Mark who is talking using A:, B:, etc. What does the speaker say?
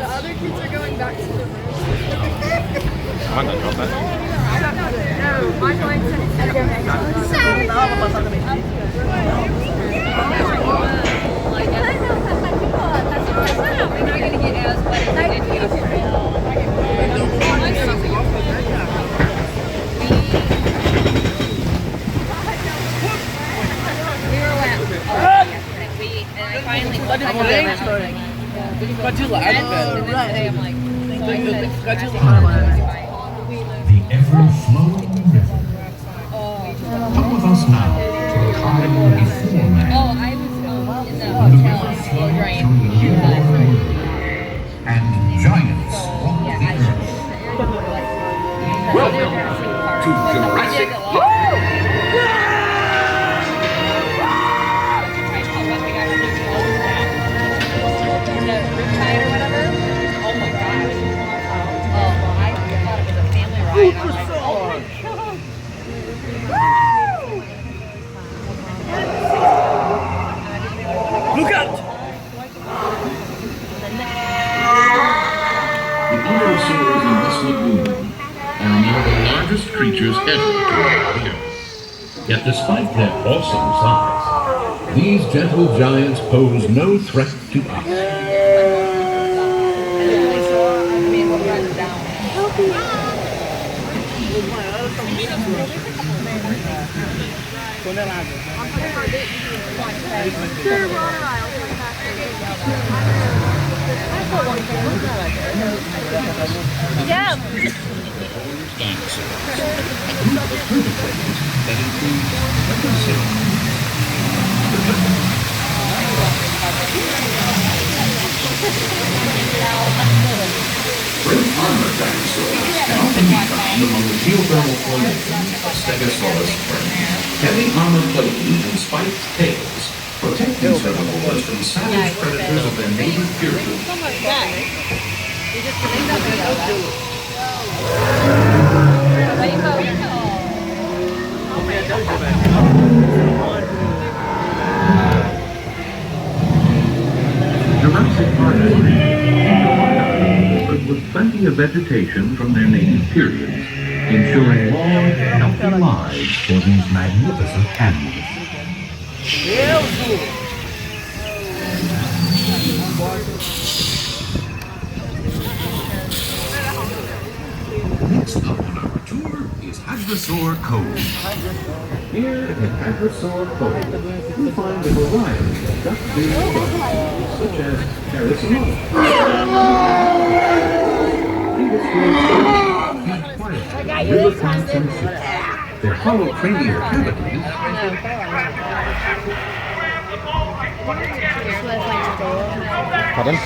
A: other kids are going back to the room.
B: Might not drop that.
A: No, my mind said it's
C: The ever-flowing river. Come with us now to the time before man.
D: Oh, I was in the
C: The
D: hotel
C: river flowed
D: right
C: through the
D: here.
C: newborn world, and giants walked the earth.
D: Welcome
C: to Jurassic
B: Look out!
C: The dinosaurs in this lagoon are among the largest creatures ever to appear. Yet despite their awesome size, these gentle giants pose no threat to us.
A: Yeah.
C: Dinosaurs, a group of vertebrates that includes great armored dinosaurs can often be found among the geothermal formations of Stegosaurus springs. Heavy armor plating and spiked tails protect these herbivores from savage predators of their native period. Jurassic Park is with plenty of vegetation from their native periods, ensuring long, healthy lives for these magnificent animals. Next up on our tour is Hadrosaur Cove. Here in Hadrosaur Cove, you find a variety of duck-billed bugs, such as Parasaurus. These feed quietly in river plants and fish. Their hollow cranial cavities
B: Pardon?